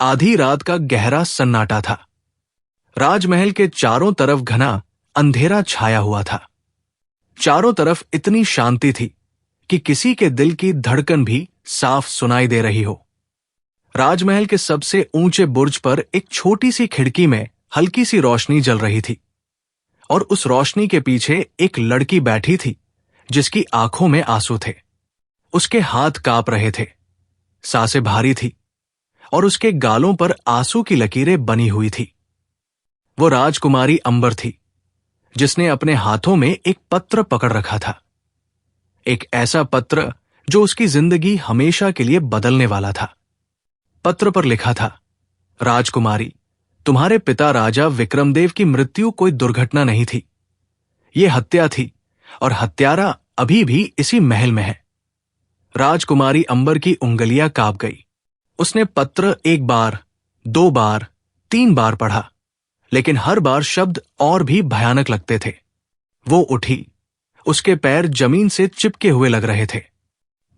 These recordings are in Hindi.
आधी रात का गहरा सन्नाटा था। राजमहल के चारों तरफ घना अंधेरा छाया हुआ था। चारों तरफ इतनी शांति थी कि किसी के दिल की धड़कन भी साफ सुनाई दे रही हो। राजमहल के सबसे ऊंचे बुर्ज पर एक छोटी सी खिड़की में हल्की सी रोशनी जल रही थी और उस रोशनी के पीछे एक लड़की बैठी थी जिसकी आंखों में आंसू थे। उसके हाथ कांप रहे थे, सांसें भारी थी और उसके गालों पर आंसू की लकीरें बनी हुई थी। वो राजकुमारी अंबर थी जिसने अपने हाथों में एक पत्र पकड़ रखा था, एक ऐसा पत्र जो उसकी जिंदगी हमेशा के लिए बदलने वाला था। पत्र पर लिखा था, राजकुमारी, तुम्हारे पिता राजा विक्रमदेव की मृत्यु कोई दुर्घटना नहीं थी, ये हत्या थी और हत्यारा अभी भी इसी महल में है। राजकुमारी अंबर की उंगलियां कांप गई। उसने पत्र एक बार, 2 बार, 3 बार पढ़ा, लेकिन हर बार शब्द और भी भयानक लगते थे। वो उठी, उसके पैर जमीन से चिपके हुए लग रहे थे।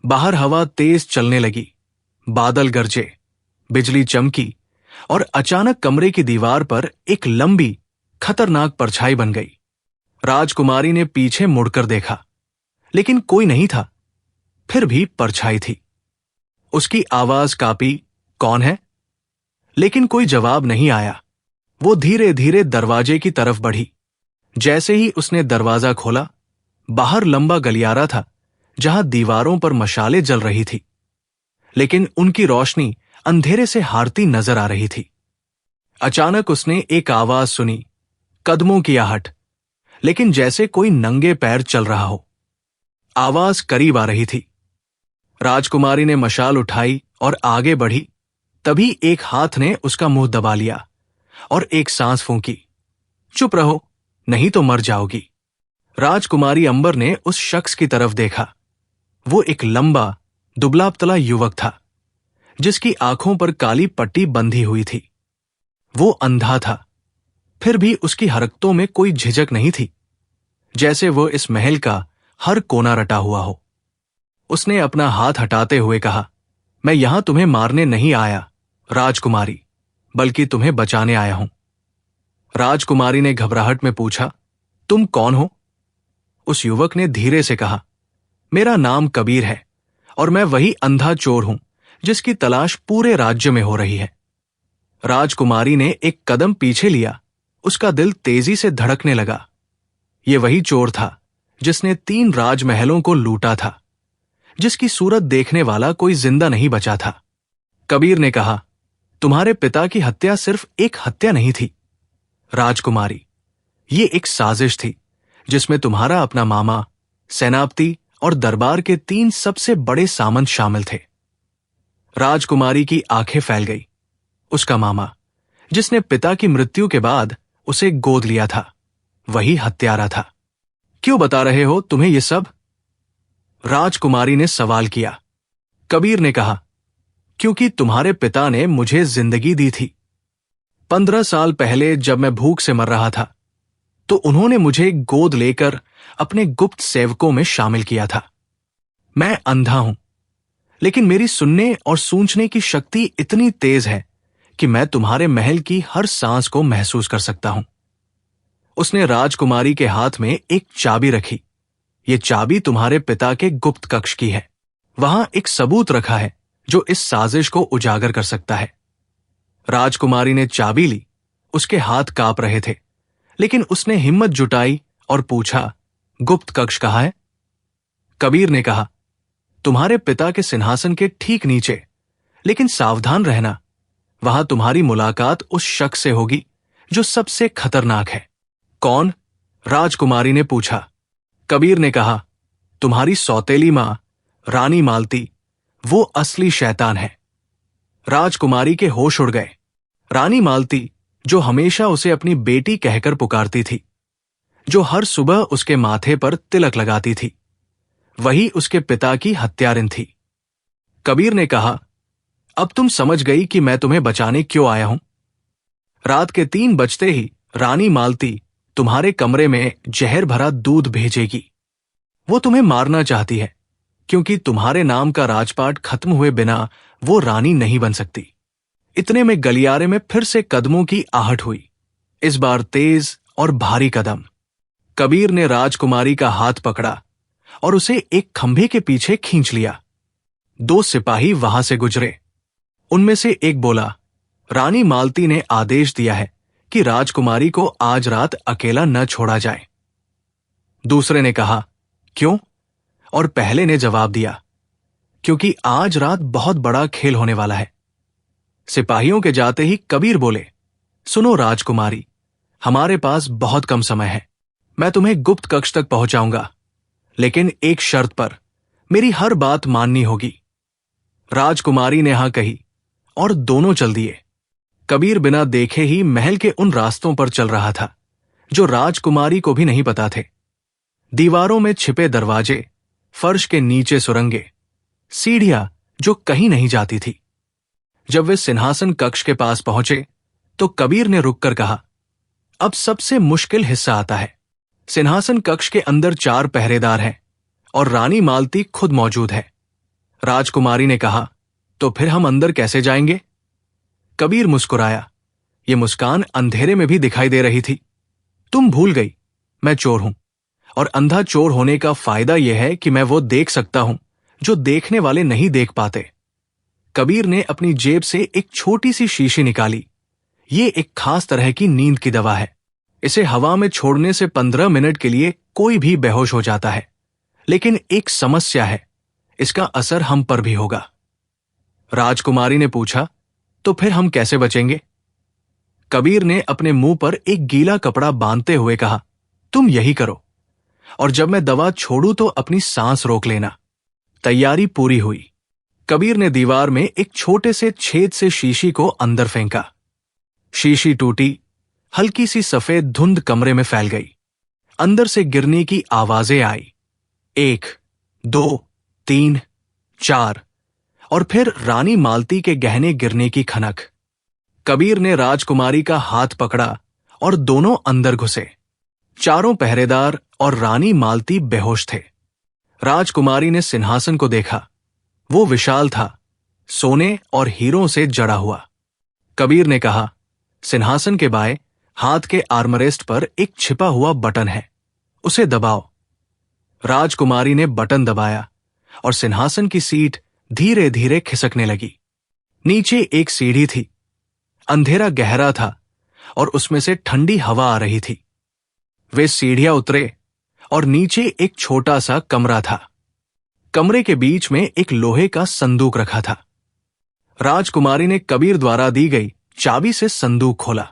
बाहर हवा तेज चलने लगी, बादल गरजे, बिजली चमकी और अचानक कमरे की दीवार पर एक लंबी, खतरनाक परछाई बन गई। राजकुमारी ने पीछे मुड़कर देखा, लेकिन कोई नहीं था। फिर भी परछाई थी। उसकी आवाज कांपी, कौन है? लेकिन कोई जवाब नहीं आया। वो धीरे धीरे दरवाजे की तरफ बढ़ी। जैसे ही उसने दरवाजा खोला, बाहर लंबा गलियारा था जहां दीवारों पर मशालें जल रही थी, लेकिन उनकी रोशनी अंधेरे से हारती नजर आ रही थी। अचानक उसने एक आवाज सुनी, कदमों की आहट, लेकिन जैसे कोई नंगे पैर चल रहा हो। आवाज करीब आ रही थी। राजकुमारी ने मशाल उठाई और आगे बढ़ी। तभी एक हाथ ने उसका मुंह दबा लिया और एक सांस फूंकी, चुप रहो, नहीं तो मर जाओगी। राजकुमारी अंबर ने उस शख्स की तरफ देखा। वो एक लंबा, दुबला-पतला युवक था जिसकी आंखों पर काली पट्टी बंधी हुई थी। वो अंधा था, फिर भी उसकी हरकतों में कोई झिझक नहीं थी, जैसे वो इस महल का हर कोना रटा हुआ हो। उसने अपना हाथ हटाते हुए कहा, मैं यहां तुम्हें मारने नहीं आया राजकुमारी, बल्कि तुम्हें बचाने आया हूं। राजकुमारी ने घबराहट में पूछा, तुम कौन हो? उस युवक ने धीरे से कहा, मेरा नाम कबीर है और मैं वही अंधा चोर हूं जिसकी तलाश पूरे राज्य में हो रही है। राजकुमारी ने एक कदम पीछे लिया। उसका दिल तेजी से धड़कने लगा। ये वही चोर था जिसने 3 राजमहलों को लूटा था, जिसकी सूरत देखने वाला कोई जिंदा नहीं बचा था। कबीर ने कहा, तुम्हारे पिता की हत्या सिर्फ एक हत्या नहीं थी राजकुमारी, ये एक साजिश थी जिसमें तुम्हारा अपना मामा, सेनापति और दरबार के 3 सबसे बड़े सामंत शामिल थे। राजकुमारी की आंखें फैल गई। उसका मामा, जिसने पिता की मृत्यु के बाद उसे गोद लिया था, वही हत्यारा था। क्यों बता रहे हो तुम्हें ये सब? राजकुमारी ने सवाल किया। कबीर ने कहा, क्योंकि तुम्हारे पिता ने मुझे जिंदगी दी थी। 15 साल पहले जब मैं भूख से मर रहा था, तो उन्होंने मुझे गोद लेकर अपने गुप्त सेवकों में शामिल किया था। मैं अंधा हूं, लेकिन मेरी सुनने और सूंघने की शक्ति इतनी तेज है कि मैं तुम्हारे महल की हर सांस को महसूस कर सकता हूं। उसने राजकुमारी के हाथ में एक चाबी रखी। ये चाबी तुम्हारे पिता के गुप्त कक्ष की है। वहां एक सबूत रखा है जो इस साजिश को उजागर कर सकता है। राजकुमारी ने चाबी ली। उसके हाथ कांप रहे थे, लेकिन उसने हिम्मत जुटाई और पूछा, गुप्त कक्ष कहाँ है? कबीर ने कहा, तुम्हारे पिता के सिंहासन के ठीक नीचे, लेकिन सावधान रहना, वहां तुम्हारी मुलाकात उस शख्स से होगी जो सबसे खतरनाक है। कौन? राजकुमारी ने पूछा। कबीर ने कहा, तुम्हारी सौतेली मां रानी मालती, वो असली शैतान है। राजकुमारी के होश उड़ गए। रानी मालती, जो हमेशा उसे अपनी बेटी कहकर पुकारती थी, जो हर सुबह उसके माथे पर तिलक लगाती थी, वही उसके पिता की हत्यारिन थी। कबीर ने कहा, अब तुम समझ गई कि मैं तुम्हें बचाने क्यों आया हूं। रात के 3 बजते ही रानी मालती तुम्हारे कमरे में जहर भरा दूध भेजेगी। वो तुम्हें मारना चाहती है, क्योंकि तुम्हारे नाम का राजपाट खत्म हुए बिना वो रानी नहीं बन सकती। इतने में गलियारे में फिर से कदमों की आहट हुई, इस बार तेज और भारी कदम। कबीर ने राजकुमारी का हाथ पकड़ा और उसे एक खंभे के पीछे खींच लिया। 2 सिपाही वहां से गुजरे। उनमें से एक बोला, रानी मालती ने आदेश दिया है कि राजकुमारी को आज रात अकेला न छोड़ा जाए। दूसरे ने कहा, क्यों? और पहले ने जवाब दिया, क्योंकि आज रात बहुत बड़ा खेल होने वाला है। सिपाहियों के जाते ही कबीर बोले, सुनो राजकुमारी, हमारे पास बहुत कम समय है। मैं तुम्हें गुप्त कक्ष तक पहुंचाऊंगा, लेकिन एक शर्त पर। मेरी हर बात माननी होगी। राजकुमारी ने हां कही और दोनों चल दिए। कबीर बिना देखे ही महल के उन रास्तों पर चल रहा था जो राजकुमारी को भी नहीं पता थे। दीवारों में छिपे दरवाजे, फर्श के नीचे सुरंगे, सीढ़ियां जो कहीं नहीं जाती थी। जब वे सिंहासन कक्ष के पास पहुंचे तो कबीर ने रुककर कहा, अब सबसे मुश्किल हिस्सा आता है। सिंहासन कक्ष के अंदर 4 पहरेदार हैं और रानी मालती खुद मौजूद है। राजकुमारी ने कहा, तो फिर हम अंदर कैसे जाएंगे? कबीर मुस्कुराया। यह मुस्कान अंधेरे में भी दिखाई दे रही थी। तुम भूल गई, मैं चोर हूं, और अंधा चोर होने का फायदा यह है कि मैं वो देख सकता हूं जो देखने वाले नहीं देख पाते। कबीर ने अपनी जेब से एक छोटी सी शीशी निकाली। ये एक खास तरह की नींद की दवा है। इसे हवा में छोड़ने से 15 मिनट के लिए कोई भी बेहोश हो जाता है, लेकिन एक समस्या है, इसका असर हम पर भी होगा। राजकुमारी ने पूछा, तो फिर हम कैसे बचेंगे? कबीर ने अपने मुंह पर एक गीला कपड़ा बांधते हुए कहा, तुम यही करो, और जब मैं दवा छोड़ूं तो अपनी सांस रोक लेना। तैयारी पूरी हुई। कबीर ने दीवार में एक छोटे से छेद से शीशी को अंदर फेंका। शीशी टूटी। हल्की सी सफेद धुंध कमरे में फैल गई। अंदर से गिरने की आवाजें आई। 1, 2, 3, 4, और फिर रानी मालती के गहने गिरने की खनक। कबीर ने राजकुमारी का हाथ पकड़ा और दोनों अंदर घुसे। 4 पहरेदार और रानी मालती बेहोश थे। राजकुमारी ने सिंहासन को देखा। वो विशाल था, सोने और हीरों से जड़ा हुआ। कबीर ने कहा, सिंहासन के बाएं हाथ के आर्मरेस्ट पर एक छिपा हुआ बटन है, उसे दबाओ। राजकुमारी ने बटन दबाया और सिंहासन की सीट धीरे धीरे खिसकने लगी। नीचे एक सीढ़ी थी। अंधेरा गहरा था और उसमें से ठंडी हवा आ रही थी। वे सीढ़ियां उतरे और नीचे एक छोटा सा कमरा था। कमरे के बीच में एक लोहे का संदूक रखा था। राजकुमारी ने कबीर द्वारा दी गई चाबी से संदूक खोला।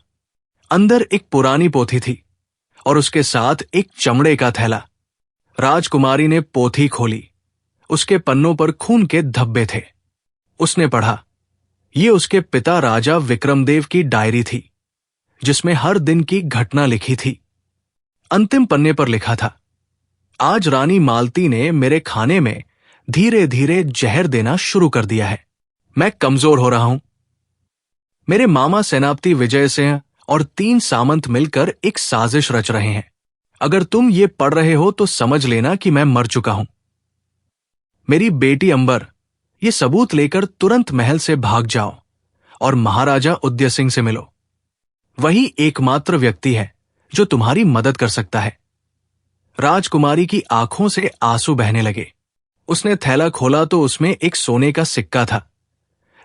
अंदर एक पुरानी पोथी थी और उसके साथ एक चमड़े का थैला। राजकुमारी ने पोथी खोली। उसके पन्नों पर खून के धब्बे थे। उसने पढ़ा। ये उसके पिता राजा विक्रमदेव की डायरी थी, जिसमें हर दिन की घटना लिखी थी। अंतिम पन्ने पर लिखा था, आज रानी मालती ने मेरे खाने में धीरे धीरे जहर देना शुरू कर दिया है। मैं कमजोर हो रहा हूं। मेरे मामा सेनापति विजय सिंह और 3 सामंत मिलकर एक साजिश रच रहे हैं। अगर तुम ये पढ़ रहे हो तो समझ लेना कि मैं मर चुका हूं। मेरी बेटी अंबर, ये सबूत लेकर तुरंत महल से भाग जाओ और महाराजा उदय सिंह से मिलो। वही एकमात्र व्यक्ति है जो तुम्हारी मदद कर सकता है। राजकुमारी की आंखों से आंसू बहने लगे। उसने थैला खोला तो उसमें एक सोने का सिक्का था,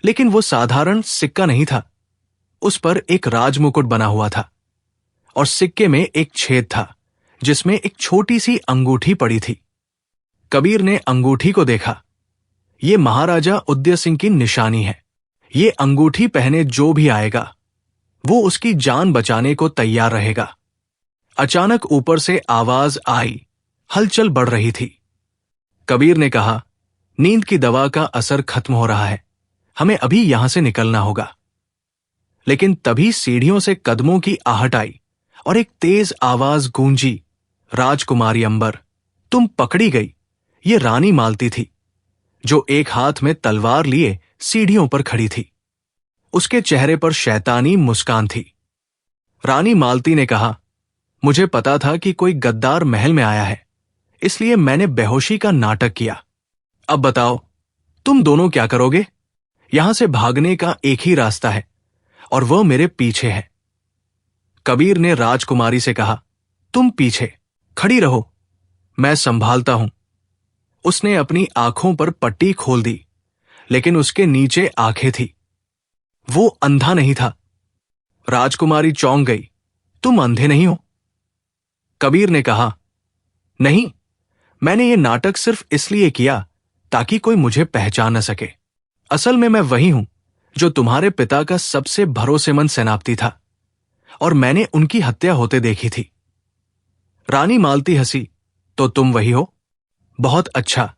लेकिन वो साधारण सिक्का नहीं था। उस पर एक राजमुकुट बना हुआ था और सिक्के में एक छेद था जिसमें एक छोटी सी अंगूठी पड़ी थी। कबीर ने अंगूठी को देखा। ये महाराजा उदय सिंह की निशानी है। ये अंगूठी पहने जो भी आएगा वो उसकी जान बचाने को तैयार रहेगा। अचानक ऊपर से आवाज आई। हलचल बढ़ रही थी। कबीर ने कहा, नींद की दवा का असर खत्म हो रहा है, हमें अभी यहां से निकलना होगा। लेकिन तभी सीढ़ियों से कदमों की आहट आई और एक तेज आवाज गूंजी, राजकुमारी अंबर, तुम पकड़ी गई। ये रानी मालती थी, जो एक हाथ में तलवार लिए सीढ़ियों पर खड़ी थी। उसके चेहरे पर शैतानी मुस्कान थी। रानी मालती ने कहा, मुझे पता था कि कोई गद्दार महल में आया है, इसलिए मैंने बेहोशी का नाटक किया। अब बताओ, तुम दोनों क्या करोगे? यहां से भागने का एक ही रास्ता है और वह मेरे पीछे है। कबीर ने राजकुमारी से कहा, तुम पीछे खड़ी रहो, मैं संभालता हूं। उसने अपनी आंखों पर पट्टी खोल दी, लेकिन उसके नीचे आंखें थी। वो अंधा नहीं था। राजकुमारी चौंक गई, तुम अंधे नहीं हो? कबीर ने कहा, नहीं, मैंने ये नाटक सिर्फ इसलिए किया ताकि कोई मुझे पहचान न सके। असल में मैं वही हूं जो तुम्हारे पिता का सबसे भरोसेमंद सेनापति था और मैंने उनकी हत्या होते देखी थी। रानी मालती हंसी, तो तुम वही हो? बहुत अच्छा,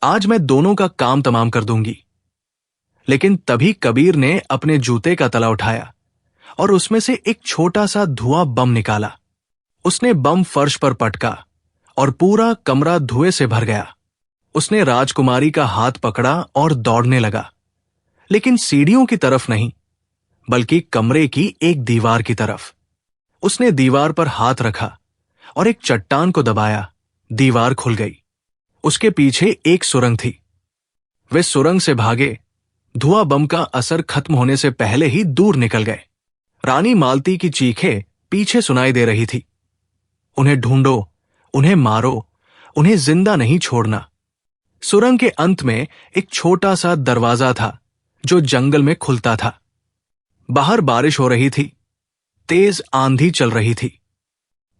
आज मैं दोनों का काम तमाम कर दूंगी। लेकिन तभी कबीर ने अपने जूते का तला उठाया और उसमें से एक छोटा सा धुआं बम निकाला। उसने बम फर्श पर पटका और पूरा कमरा धुएं से भर गया। उसने राजकुमारी का हाथ पकड़ा और दौड़ने लगा, लेकिन सीढ़ियों की तरफ नहीं, बल्कि कमरे की एक दीवार की तरफ। उसने दीवार पर हाथ रखा और एक चट्टान को दबाया। दीवार खुल गई। उसके पीछे एक सुरंग थी। वे सुरंग से भागे। धुआं बम का असर खत्म होने से पहले ही दूर निकल गए। रानी मालती की चीखें पीछे सुनाई दे रही थी, उन्हें ढूंढो, उन्हें मारो, उन्हें जिंदा नहीं छोड़ना। सुरंग के अंत में एक छोटा सा दरवाजा था जो जंगल में खुलता था। बाहर बारिश हो रही थी, तेज आंधी चल रही थी।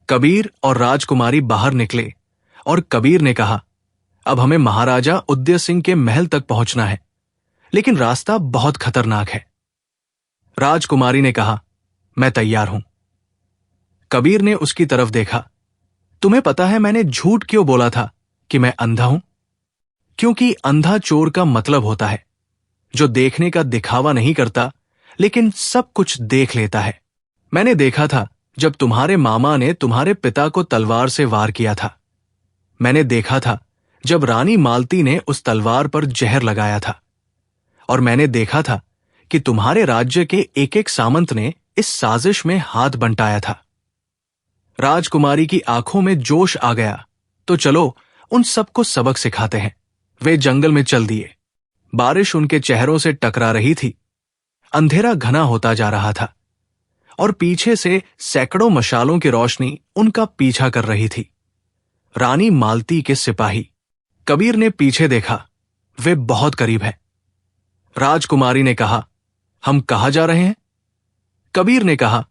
कबीर और राजकुमारी बाहर निकले और कबीर ने कहा, अब हमें महाराजा उदय सिंह के महल तक पहुंचना है, लेकिन रास्ता बहुत खतरनाक है। राजकुमारी ने कहा, मैं तैयार हूं। कबीर ने उसकी तरफ देखा, तुम्हें पता है मैंने झूठ क्यों बोला था कि मैं अंधा हूं? क्योंकि अंधा चोर का मतलब होता है जो देखने का दिखावा नहीं करता लेकिन सब कुछ देख लेता है। मैंने देखा था जब तुम्हारे मामा ने तुम्हारे पिता को तलवार से वार किया था। मैंने देखा था जब रानी मालती ने उस तलवार पर जहर लगाया था। और मैंने देखा था कि तुम्हारे राज्य के एक एक सामंत ने इस साजिश में हाथ बंटाया था। राजकुमारी की आंखों में जोश आ गया, तो चलो उन सबको सबक सिखाते हैं। वे जंगल में चल दिए। बारिश उनके चेहरों से टकरा रही थी। अंधेरा घना होता जा रहा था और पीछे से सैकड़ों मशालों की रोशनी उनका पीछा कर रही थी। रानी मालती के सिपाही। कबीर ने पीछे देखा, वे बहुत करीब हैं। राजकुमारी ने कहा, हम कहां जा रहे हैं? कबीर ने कहा,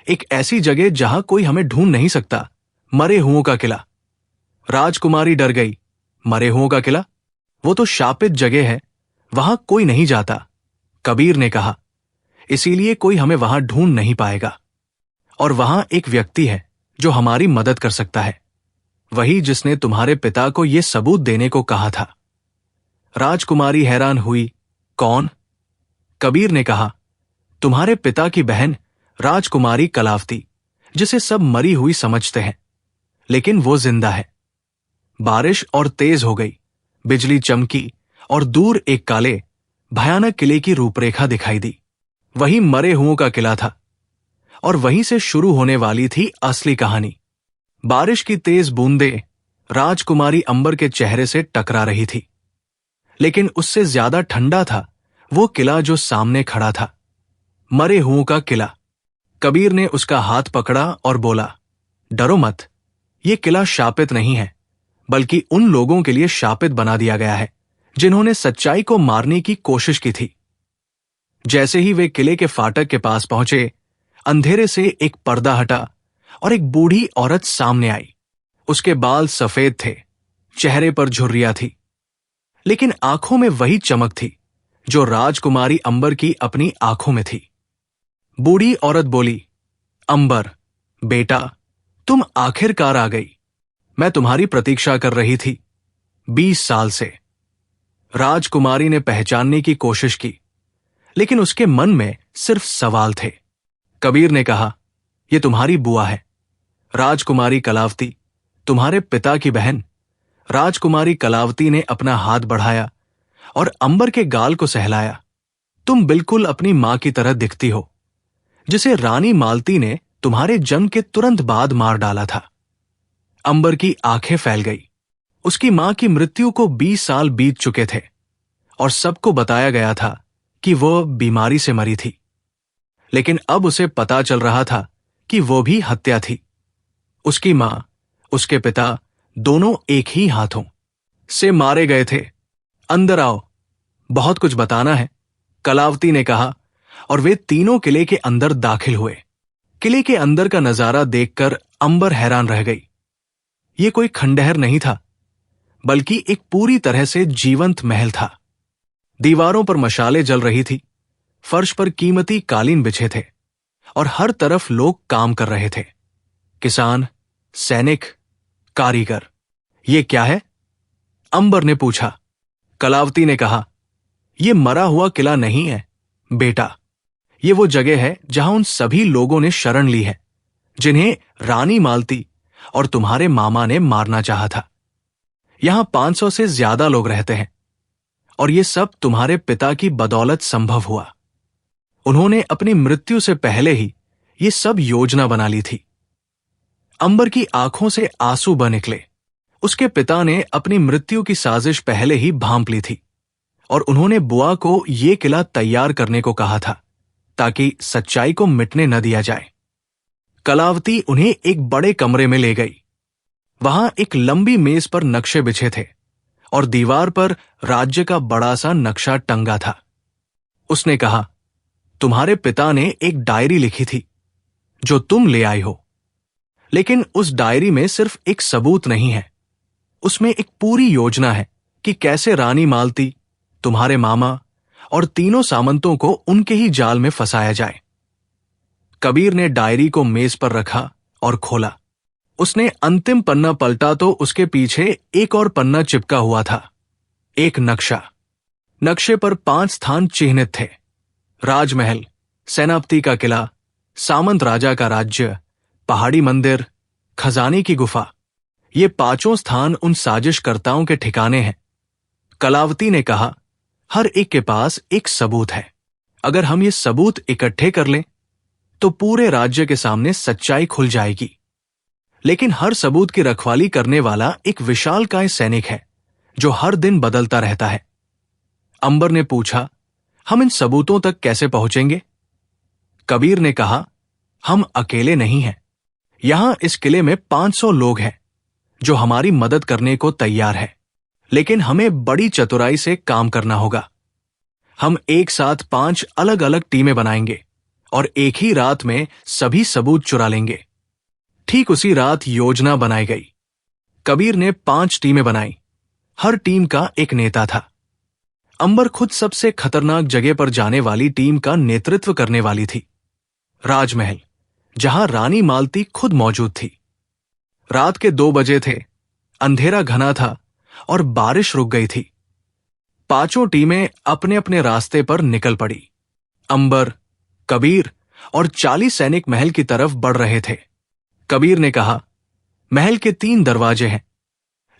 एक ऐसी जगह जहां कोई हमें ढूंढ नहीं सकता, मरे हुओं का किला। राजकुमारी डर गई, मरे हुओं का किला? वो तो शापित जगह है, वहां कोई नहीं जाता। कबीर ने कहा, इसीलिए कोई हमें वहां ढूंढ नहीं पाएगा। और वहां एक व्यक्ति है जो हमारी मदद कर सकता है, वही जिसने तुम्हारे पिता को यह सबूत देने को कहा था। राजकुमारी हैरान हुई, कौन? कबीर ने कहा, तुम्हारे पिता की बहन राजकुमारी कलावती, जिसे सब मरी हुई समझते हैं, लेकिन वो जिंदा है। बारिश और तेज हो गई, बिजली चमकी और दूर एक काले भयानक किले की रूपरेखा दिखाई दी। वही मरे हुओं का किला था और वहीं से शुरू होने वाली थी असली कहानी। बारिश की तेज बूंदें राजकुमारी अंबर के चेहरे से टकरा रही थी, लेकिन उससे ज्यादा ठंडा था वो किला जो सामने खड़ा था, मरे हुओं का किला। कबीर ने उसका हाथ पकड़ा और बोला, डरो मत, ये किला शापित नहीं है, बल्कि उन लोगों के लिए शापित बना दिया गया है जिन्होंने सच्चाई को मारने की कोशिश की थी। जैसे ही वे किले के फाटक के पास पहुंचे, अंधेरे से एक पर्दा हटा और एक बूढ़ी औरत सामने आई। उसके बाल सफेद थे, चेहरे पर झुर्रियां थी, लेकिन आंखों में वही चमक थी जो राजकुमारी अंबर की अपनी आंखों में थी। बूढ़ी औरत बोली, अंबर बेटा, तुम आखिरकार आ गई। मैं तुम्हारी प्रतीक्षा कर रही थी 20 साल से। राजकुमारी ने पहचानने की कोशिश की, लेकिन उसके मन में सिर्फ सवाल थे। कबीर ने कहा, यह तुम्हारी बुआ है, राजकुमारी कलावती, तुम्हारे पिता की बहन। राजकुमारी कलावती ने अपना हाथ बढ़ाया और अंबर के गाल को सहलाया। तुम बिल्कुल अपनी मां की तरह दिखती हो, जिसे रानी मालती ने तुम्हारे जन्म के तुरंत बाद मार डाला था। अंबर की आंखें फैल गई। उसकी मां की मृत्यु को 20 साल बीत चुके थे और सबको बताया गया था कि वो बीमारी से मरी थी, लेकिन अब उसे पता चल रहा था कि वो भी हत्या थी। उसकी मां, उसके पिता दोनों एक ही हाथों से मारे गए थे। अंदर आओ, बहुत कुछ बताना है, कलावती ने कहा, और वे तीनों किले के अंदर दाखिल हुए। किले के अंदर का नजारा देखकर अंबर हैरान रह गई। ये कोई खंडहर नहीं था, बल्कि एक पूरी तरह से जीवंत महल था। दीवारों पर मशालें जल रही थी, फर्श पर कीमती कालीन बिछे थे, और हर तरफ लोग काम कर रहे थे। किसान, सैनिक, कारीगर। ये क्या है? अंबर ने पूछा। कलावती ने कहा, ये मरा हुआ किला नहीं है बेटा, ये वो जगह है जहां उन सभी लोगों ने शरण ली है जिन्हें रानी मालती और तुम्हारे मामा ने मारना चाहा था। यहां 500 से ज्यादा लोग रहते हैं, और ये सब तुम्हारे पिता की बदौलत संभव हुआ। उन्होंने अपनी मृत्यु से पहले ही ये सब योजना बना ली थी। अंबर की आंखों से आंसू बह निकले। उसके पिता ने अपनी मृत्यु की साजिश पहले ही भांप ली थी, और उन्होंने बुआ को ये किला तैयार करने को कहा था ताकि सच्चाई को मिटने न दिया जाए। कलावती उन्हें एक बड़े कमरे में ले गई। वहां एक लंबी मेज पर नक्शे बिछे थे, और दीवार पर राज्य का बड़ा सा नक्शा टंगा था। उसने कहा, तुम्हारे पिता ने एक डायरी लिखी थी जो तुम ले आई हो, लेकिन उस डायरी में सिर्फ एक सबूत नहीं है, उसमें एक पूरी योजना है कि कैसे रानी मालती, तुम्हारे मामा और तीनों सामंतों को उनके ही जाल में फंसाया जाए। कबीर ने डायरी को मेज पर रखा और खोला। उसने अंतिम पन्ना पलटा तो उसके पीछे एक और पन्ना चिपका हुआ था, एक नक्शा। नक्शे पर 5 स्थान चिह्नित थे: राजमहल, सेनापति का किला, सामंत राजा का राज्य, पहाड़ी मंदिर, खजाने की गुफा। ये 5 स्थान उन साजिशकर्ताओं के ठिकाने हैं। कलावती ने कहा, हर एक के पास एक सबूत है। अगर हम ये सबूत इकट्ठे कर लें तो पूरे राज्य के सामने सच्चाई खुल जाएगी। लेकिन हर सबूत की रखवाली करने वाला एक विशालकाय सैनिक है जो हर दिन बदलता रहता है। अंबर ने पूछा, हम इन सबूतों तक कैसे पहुंचेंगे? कबीर ने कहा, हम अकेले नहीं हैं। यहां इस किले में 500 लोग हैं जो हमारी मदद करने को तैयार है, लेकिन हमें बड़ी चतुराई से काम करना होगा। हम एक साथ 5 अलग अलग टीमें बनाएंगे और एक ही रात में सभी सबूत चुरा लेंगे। ठीक उसी रात योजना बनाई गई। कबीर ने 5 टीमें बनाई। हर टीम का एक नेता था। अंबर खुद सबसे खतरनाक जगह पर जाने वाली टीम का नेतृत्व करने वाली थी, राजमहल, जहां रानी मालती खुद मौजूद थी। रात के 2 बजे थे, अंधेरा घना था और बारिश रुक गई थी। 5 टीमें अपने अपने रास्ते पर निकल पड़ी। अंबर, कबीर और 40 सैनिक महल की तरफ बढ़ रहे थे। कबीर ने कहा, महल के 3 दरवाजे हैं,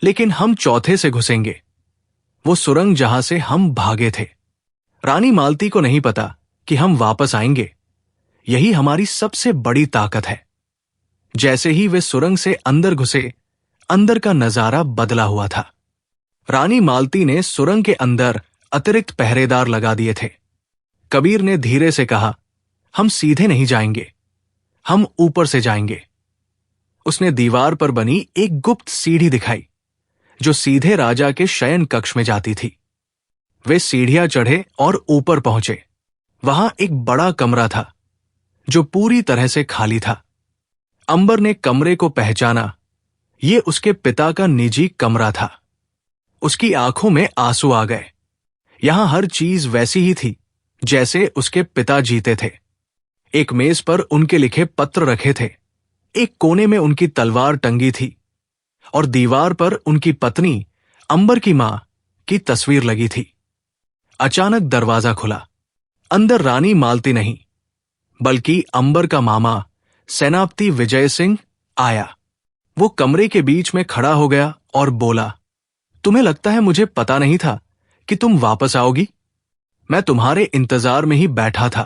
लेकिन हम चौथे से घुसेंगे, वो सुरंग जहां से हम भागे थे। रानी मालती को नहीं पता कि हम वापस आएंगे। यही हमारी सबसे बड़ी ताकत है। जैसे ही वे सुरंग से अंदर घुसे, अंदर का नजारा बदला हुआ था। रानी मालती ने सुरंग के अंदर अतिरिक्त पहरेदार लगा दिए थे। कबीर ने धीरे से कहा, हम सीधे नहीं जाएंगे, हम ऊपर से जाएंगे। उसने दीवार पर बनी एक गुप्त सीढ़ी दिखाई जो सीधे राजा के शयन कक्ष में जाती थी। वे सीढ़ियां चढ़े और ऊपर पहुंचे। वहां एक बड़ा कमरा था जो पूरी तरह से खाली था। अंबर ने कमरे को पहचाना। ये उसके पिता का निजी कमरा था। उसकी आंखों में आंसू आ गए। यहां हर चीज वैसी ही थी जैसे उसके पिता जीते थे। एक मेज पर उनके लिखे पत्र रखे थे, एक कोने में उनकी तलवार टंगी थी, और दीवार पर उनकी पत्नी अंबर की मां की तस्वीर लगी थी। अचानक दरवाजा खुला। अंदर रानी मालती नहीं, बल्कि अंबर का मामा सेनापति विजय सिंह आया। वो कमरे के बीच में खड़ा हो गया और बोला, तुम्हें लगता है मुझे पता नहीं था कि तुम वापस आओगी? मैं तुम्हारे इंतजार में ही बैठा था।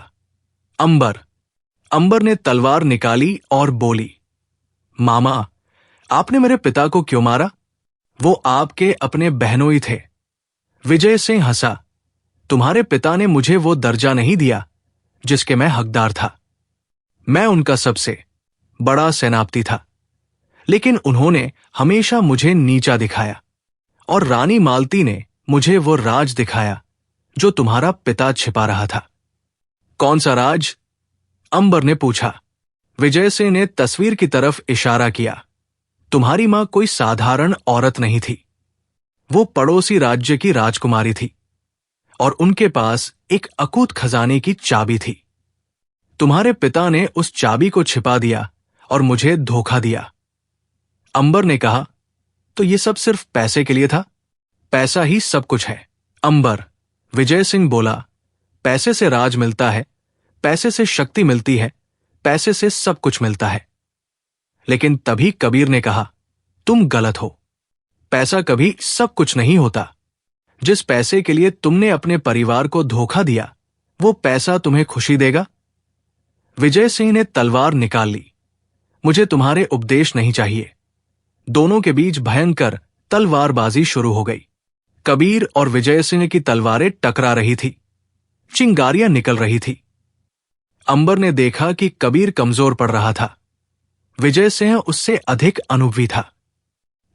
अंबर ने तलवार निकाली और बोली, मामा, आपने मेरे पिता को क्यों मारा? वो आपके अपने बहनोई थे। विजय सिंह हंसा। तुम्हारे पिता ने मुझे वो दर्जा नहीं दिया जिसके मैं हकदार था। मैं उनका सबसे बड़ा सेनापति था, लेकिन उन्होंने हमेशा मुझे नीचा दिखाया, और रानी मालती ने मुझे वो राज दिखाया जो तुम्हारा पिता छिपा रहा था। कौन सा राज? अंबर ने पूछा। विजय सिंह ने तस्वीर की तरफ इशारा किया। तुम्हारी मां कोई साधारण औरत नहीं थी। वो पड़ोसी राज्य की राजकुमारी थी, और उनके पास एक अकूत खजाने की चाबी थी। तुम्हारे पिता ने उस चाबी को छिपा दिया और मुझे धोखा दिया। अंबर ने कहा, तो ये सब सिर्फ पैसे के लिए था? पैसा ही सब कुछ है अंबर, विजय सिंह बोला। पैसे से राज मिलता है, पैसे से शक्ति मिलती है, पैसे से सब कुछ मिलता है। लेकिन तभी कबीर ने कहा, तुम गलत हो। पैसा कभी सब कुछ नहीं होता। जिस पैसे के लिए तुमने अपने परिवार को धोखा दिया, वो पैसा तुम्हें खुशी देगा? विजय सिंह ने तलवार निकाल ली। मुझे तुम्हारे उपदेश नहीं चाहिए। दोनों के बीच भयंकर तलवारबाजी शुरू हो गई। कबीर और विजय सिंह की तलवारें टकरा रही थी, चिंगारियां निकल रही थी। अंबर ने देखा कि कबीर कमजोर पड़ रहा था। विजय सिंह उससे अधिक अनुभवी था।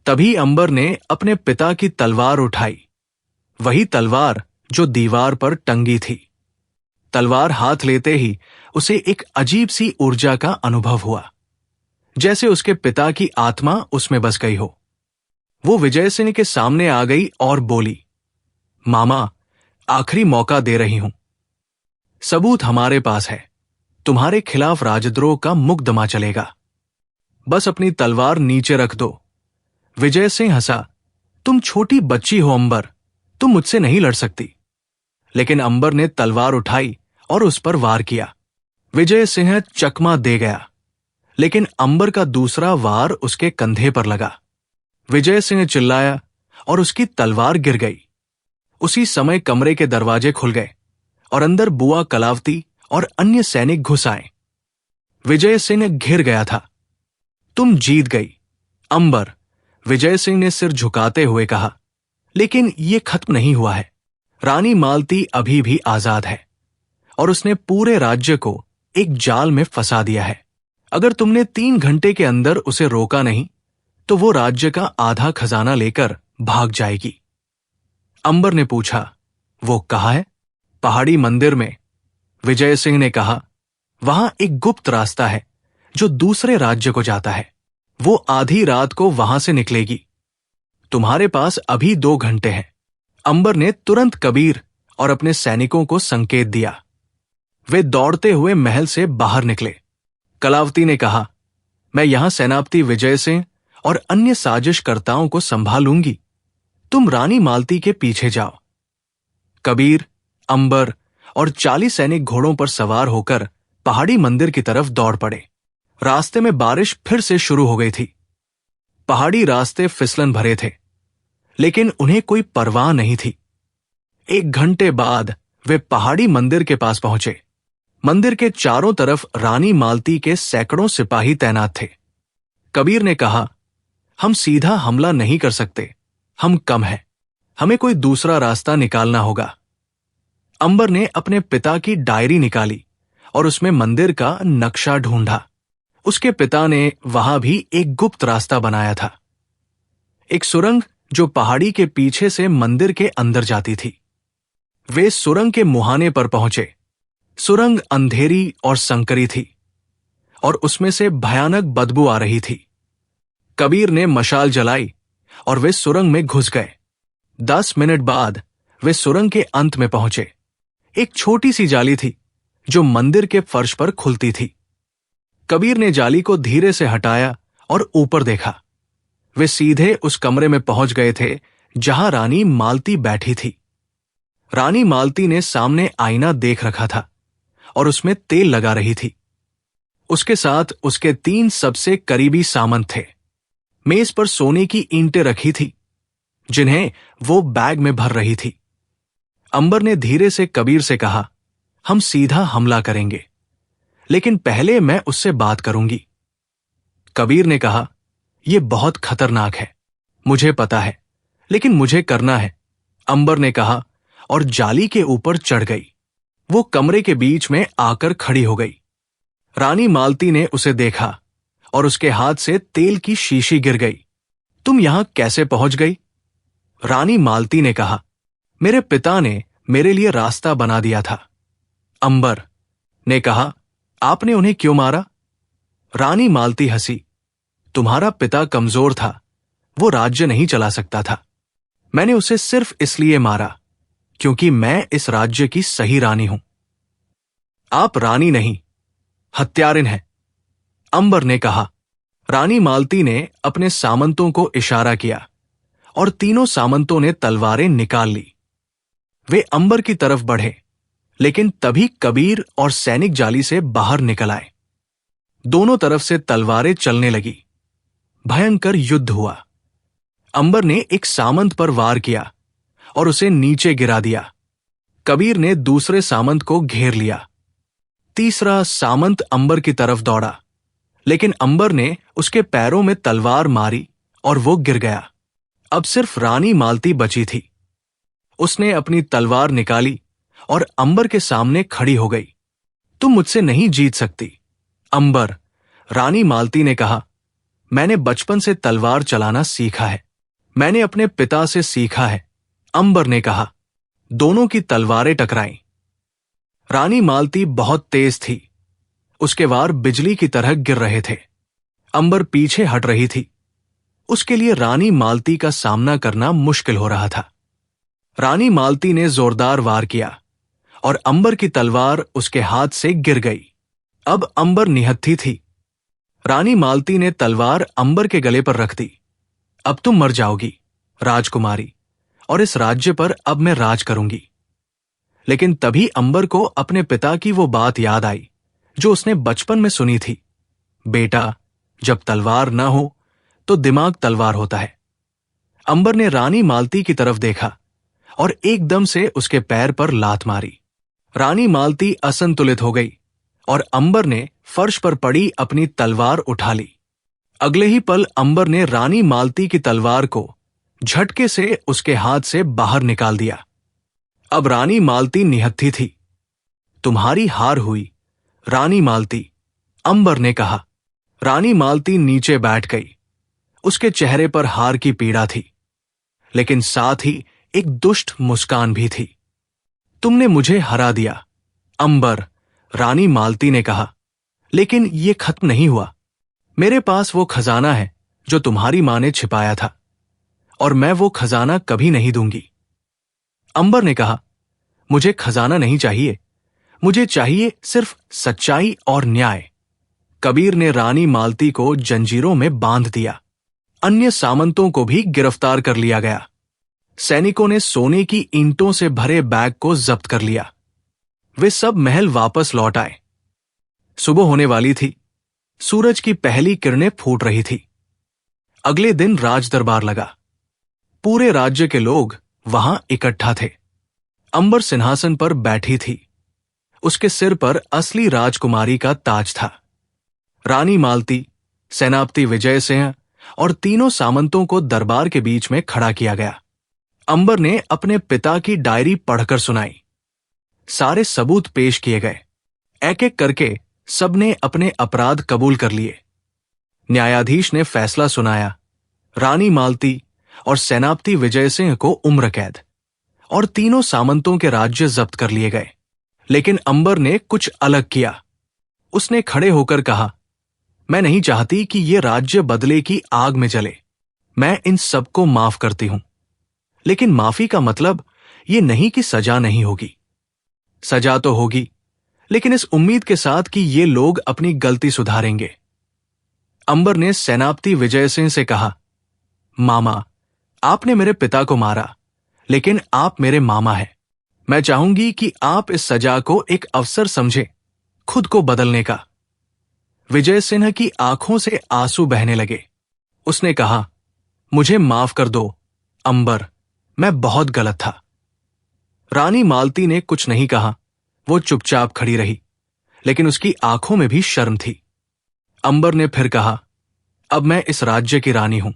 तभी अंबर ने अपने पिता की तलवार उठाई, वही तलवार जो दीवार पर टंगी थी। तलवार हाथ लेते ही उसे एक अजीब सी ऊर्जा का अनुभव हुआ, जैसे उसके पिता की आत्मा उसमें बस गई हो। वो विजय सिंह के सामने आ गई और बोली, मामा, आखिरी मौका दे रही हूं। सबूत हमारे पास है। तुम्हारे खिलाफ राजद्रोह का मुकदमा चलेगा। बस अपनी तलवार नीचे रख दो। विजय सिंह हंसा। तुम छोटी बच्ची हो अंबर, तुम मुझसे नहीं लड़ सकती। लेकिन अंबर ने तलवार उठाई और उस पर वार किया। विजय सिंह चकमा दे गया, लेकिन अंबर का दूसरा वार उसके कंधे पर लगा। विजय सिंह चिल्लाया और उसकी तलवार गिर गई। उसी समय कमरे के दरवाजे खुल गए और अंदर बुआ कलावती और अन्य सैनिक घुस आए। विजय सिंह घिर गया था। तुम जीत गई अंबर, विजय सिंह ने सिर झुकाते हुए कहा। लेकिन यह खत्म नहीं हुआ है। रानी मालती अभी भी आजाद है, और उसने पूरे राज्य को एक जाल में फंसा दिया है। अगर तुमने 3 घंटे के अंदर उसे रोका नहीं, तो वो राज्य का आधा खजाना लेकर भाग जाएगी। अंबर ने पूछा, वो कहाँ है? पहाड़ी मंदिर में, विजय सिंह ने कहा। वहां एक गुप्त रास्ता है जो दूसरे राज्य को जाता है। वो आधी रात को वहां से निकलेगी। तुम्हारे पास अभी 2 घंटे हैं। अंबर ने तुरंत कबीर और अपने सैनिकों को संकेत दिया। वे दौड़ते हुए महल से बाहर निकले। कलावती ने कहा, मैं यहां सेनापति विजय सिंह और अन्य साजिशकर्ताओं को संभालूंगी। तुम रानी मालती के पीछे जाओ। कबीर, अंबर और 40 सैनिक घोड़ों पर सवार होकर पहाड़ी मंदिर की तरफ दौड़ पड़े। रास्ते में बारिश फिर से शुरू हो गई थी। पहाड़ी रास्ते फिसलन भरे थे, लेकिन उन्हें कोई परवाह नहीं थी। 1 घंटे बाद वे पहाड़ी मंदिर के पास पहुंचे। मंदिर के चारों तरफ रानी मालती के सैकड़ों सिपाही तैनात थे। कबीर ने कहा, हम सीधा हमला नहीं कर सकते, हम कम हैं। हमें कोई दूसरा रास्ता निकालना होगा। अंबर ने अपने पिता की डायरी निकाली और उसमें मंदिर का नक्शा ढूंढा। उसके पिता ने वहां भी एक गुप्त रास्ता बनाया था, एक सुरंग जो पहाड़ी के पीछे से मंदिर के अंदर जाती थी। वे सुरंग के मुहाने पर पहुंचे। सुरंग अंधेरी और संकरी थी, और उसमें से भयानक बदबू आ रही थी। कबीर ने मशाल जलाई और वे सुरंग में घुस गए। 10 मिनट बाद वे सुरंग के अंत में पहुंचे। एक छोटी सी जाली थी जो मंदिर के फर्श पर खुलती थी। कबीर ने जाली को धीरे से हटाया और ऊपर देखा। वे सीधे उस कमरे में पहुंच गए थे जहां रानी मालती बैठी थी। रानी मालती ने सामने आईना देख रखा था और उसमें तेल लगा रही थी। उसके साथ उसके 3 सबसे करीबी सामंत थे। मेज पर सोने की ईंटें रखी थी, जिन्हें वो बैग में भर रही थी। अंबर ने धीरे से कबीर से कहा, हम सीधा हमला करेंगे, लेकिन पहले मैं उससे बात करूंगी। कबीर ने कहा, यह बहुत खतरनाक है, मुझे पता है, लेकिन मुझे करना है। अंबर ने कहा, और जाली के ऊपर चढ़ गई। वो कमरे के बीच में आकर खड़ी हो गई। रानी मालती ने उसे देखा और उसके हाथ से तेल की शीशी गिर गई। तुम यहां कैसे पहुंच गई? रानी मालती ने कहा, मेरे पिता ने मेरे लिए रास्ता बना दिया था। अंबर ने कहा, आपने उन्हें क्यों मारा? रानी मालती हंसी, तुम्हारा पिता कमजोर था, वो राज्य नहीं चला सकता था। मैंने उसे सिर्फ इसलिए मारा क्योंकि मैं इस राज्य की सही रानी हूं। आप रानी नहीं, हत्यारिन हैं, अंबर ने कहा। रानी मालती ने अपने सामंतों को इशारा किया और तीनों सामंतों ने तलवारें निकाल ली। वे अंबर की तरफ बढ़े, लेकिन तभी कबीर और सैनिक जाली से बाहर निकल आए। दोनों तरफ से तलवारें चलने लगी। भयंकर युद्ध हुआ। अंबर ने एक सामंत पर वार किया और उसे नीचे गिरा दिया। कबीर ने दूसरे सामंत को घेर लिया। तीसरा सामंत अंबर की तरफ दौड़ा, लेकिन अंबर ने उसके पैरों में तलवार मारी और वो गिर गया। अब सिर्फ रानी मालती बची थी। उसने अपनी तलवार निकाली और अंबर के सामने खड़ी हो गई। तुम मुझसे नहीं जीत सकती, अंबर, रानी मालती ने कहा। मैंने बचपन से तलवार चलाना सीखा है। मैंने अपने पिता से सीखा है, अंबर ने कहा। दोनों की तलवारें टकराईं। रानी मालती बहुत तेज थी। उसके वार बिजली की तरह गिर रहे थे। अंबर पीछे हट रही थी। उसके लिए रानी मालती का सामना करना मुश्किल हो रहा था। रानी मालती ने जोरदार वार किया और अंबर की तलवार उसके हाथ से गिर गई। अब अंबर निहत्थी थी। रानी मालती ने तलवार अंबर के गले पर रख दी। अब तुम मर जाओगी, राजकुमारी, और इस राज्य पर अब मैं राज करूंगी। लेकिन तभी अंबर को अपने पिता की वो बात याद आई जो उसने बचपन में सुनी थी, बेटा, जब तलवार ना हो तो दिमाग तलवार होता है। अंबर ने रानी मालती की तरफ देखा और एकदम से उसके पैर पर लात मारी। रानी मालती असंतुलित हो गई और अंबर ने फर्श पर पड़ी अपनी तलवार उठा ली। अगले ही पल अंबर ने रानी मालती की तलवार को झटके से उसके हाथ से बाहर निकाल दिया। अब रानी मालती निहत्थी थी। तुम्हारी हार हुई, रानी मालती, अंबर ने कहा। रानी मालती नीचे बैठ गई। उसके चेहरे पर हार की पीड़ा थी, लेकिन साथ ही एक दुष्ट मुस्कान भी थी। तुमने मुझे हरा दिया, अंबर, रानी मालती ने कहा। लेकिन ये खत्म नहीं हुआ। मेरे पास वो खजाना है जो तुम्हारी मां ने छिपाया था, और मैं वो खजाना कभी नहीं दूंगी। अंबर ने कहा, मुझे खजाना नहीं चाहिए, मुझे चाहिए सिर्फ सच्चाई और न्याय। कबीर ने रानी मालती को जंजीरों में बांध दिया। अन्य सामंतों को भी गिरफ्तार कर लिया गया। सैनिकों ने सोने की ईंटों से भरे बैग को जब्त कर लिया। वे सब महल वापस लौट आए। सुबह होने वाली थी। सूरज की पहली किरणें फूट रही थी। अगले दिन राज दरबार लगा। पूरे राज्य के लोग वहां इकट्ठा थे। अंबर सिंहासन पर बैठी थी। उसके सिर पर असली राजकुमारी का ताज था। रानी मालती, सेनापति विजय सिंह और तीनों सामंतों को दरबार के बीच में खड़ा किया गया। अंबर ने अपने पिता की डायरी पढ़कर सुनाई। सारे सबूत पेश किए गए। एक एक करके सबने अपने अपराध कबूल कर लिए। न्यायाधीश ने फैसला सुनाया। रानी मालती और सेनापति विजय सिंह को उम्र कैद और तीनों सामंतों के राज्य जब्त कर लिए गए। लेकिन अंबर ने कुछ अलग किया। उसने खड़े होकर कहा, मैं नहीं चाहती कि ये राज्य बदले की आग में जले। मैं इन सबको माफ करती हूं, लेकिन माफी का मतलब ये नहीं कि सजा नहीं होगी। सजा तो होगी, लेकिन इस उम्मीद के साथ कि ये लोग अपनी गलती सुधारेंगे। अंबर ने सेनापति विजय सिंह से कहा, मामा, आपने मेरे पिता को मारा, लेकिन आप मेरे मामा हैं। मैं चाहूंगी कि आप इस सजा को एक अवसर समझें खुद को बदलने का। विजय सिंह की आंखों से आंसू बहने लगे। उसने कहा, मुझे माफ कर दो अंबर, मैं बहुत गलत था। रानी मालती ने कुछ नहीं कहा। वो चुपचाप खड़ी रही, लेकिन उसकी आंखों में भी शर्म थी। अंबर ने फिर कहा, अब मैं इस राज्य की रानी हूं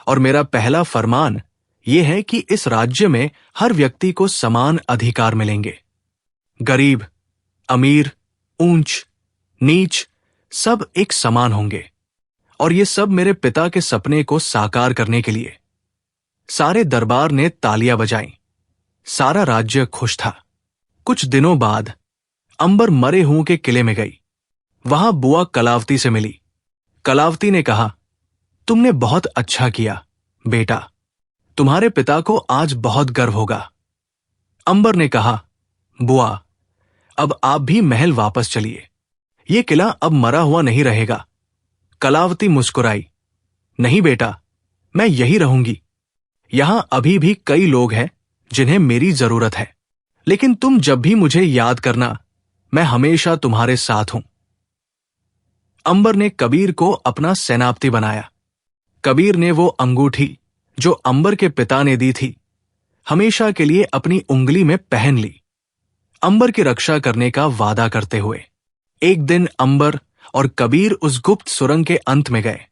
और मेरा पहला फरमान ये है कि इस राज्य में हर व्यक्ति को समान अधिकार मिलेंगे। गरीब, अमीर, ऊंच, नीच सब एक समान होंगे। और ये सब मेरे पिता के सपने को साकार करने के लिए। सारे दरबार ने तालियां बजाईं। सारा राज्य खुश था। कुछ दिनों बाद अंबर मरे हुओं के किले में गई। वहां बुआ कलावती से मिली। कलावती ने कहा, तुमने बहुत अच्छा किया बेटा, तुम्हारे पिता को आज बहुत गर्व होगा। अंबर ने कहा, बुआ, अब आप भी महल वापस चलिए, ये किला अब मरा हुआ नहीं रहेगा। कलावती मुस्कुराई, नहीं बेटा, मैं यही रहूंगी। यहां अभी भी कई लोग हैं जिन्हें मेरी जरूरत है, लेकिन तुम जब भी मुझे याद करना, मैं हमेशा तुम्हारे साथ हूं। अंबर ने कबीर को अपना सेनापति बनाया। कबीर ने वो अंगूठी जो अंबर के पिता ने दी थी, हमेशा के लिए अपनी उंगली में पहन ली, अंबर की रक्षा करने का वादा करते हुए। एक दिन अंबर और कबीर उस गुप्त सुरंग के अंत में गए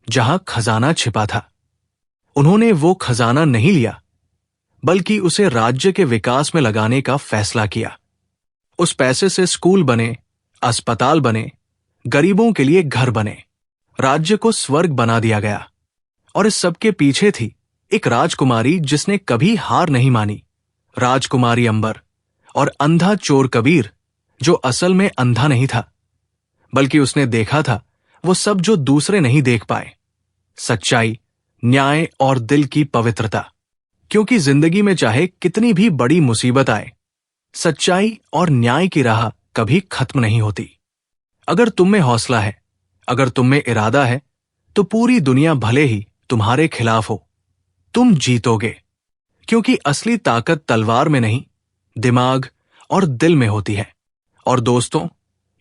जहां खजाना छिपा था। उन्होंने वो खजाना नहीं लिया, बल्कि उसे राज्य के विकास में लगाने का फैसला किया। उस पैसे से स्कूल बने, अस्पताल बने, गरीबों के लिए घर बने, राज्य को स्वर्ग बना दिया गया। और इस सब के पीछे थी एक राजकुमारी जिसने कभी हार नहीं मानी, राजकुमारी अंबर। और अंधा चोर कबीर, जो असल में अंधा नहीं था, बल्कि उसने देखा था वो सब जो दूसरे नहीं देख पाए, सच्चाई, न्याय और दिल की पवित्रता। क्योंकि जिंदगी में चाहे कितनी भी बड़ी मुसीबत आए, सच्चाई और न्याय की राह कभी खत्म नहीं होती। अगर तुम में हौसला है, अगर तुम में इरादा है, तो पूरी दुनिया भले ही तुम्हारे खिलाफ हो, तुम जीतोगे। क्योंकि असली ताकत तलवार में नहीं, दिमाग और दिल में होती है। और दोस्तों,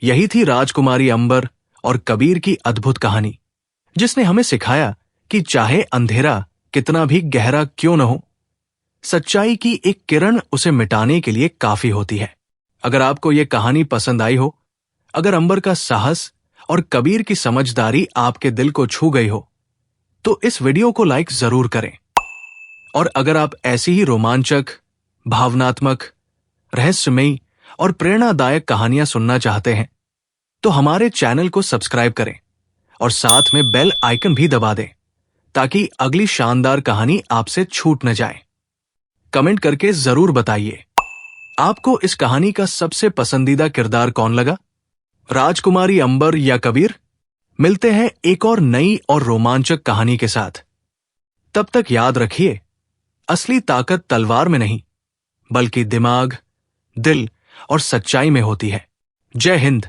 यही थी राजकुमारी अंबर और कबीर की अद्भुत कहानी, जिसने हमें सिखाया कि चाहे अंधेरा कितना भी गहरा क्यों न हो, सच्चाई की एक किरण उसे मिटाने के लिए काफी होती है। अगर आपको यह कहानी पसंद आई हो, अगर अंबर का साहस और कबीर की समझदारी आपके दिल को छू गई हो, तो इस वीडियो को लाइक जरूर करें। और अगर आप ऐसी ही रोमांचक, भावनात्मक, रहस्यमयी और प्रेरणादायक कहानियां सुनना चाहते हैं, तो हमारे चैनल को सब्सक्राइब करें और साथ में बेल आइकन भी दबा दें, ताकि अगली शानदार कहानी आपसे छूट न जाए। कमेंट करके जरूर बताइए, आपको इस कहानी का सबसे पसंदीदा किरदार कौन लगा, राजकुमारी अंबर या कबीर? मिलते हैं एक और नई और रोमांचक कहानी के साथ। तब तक याद रखिए, असली ताकत तलवार में नहीं, बल्कि दिमाग, दिल और सच्चाई में होती है। जय हिंद।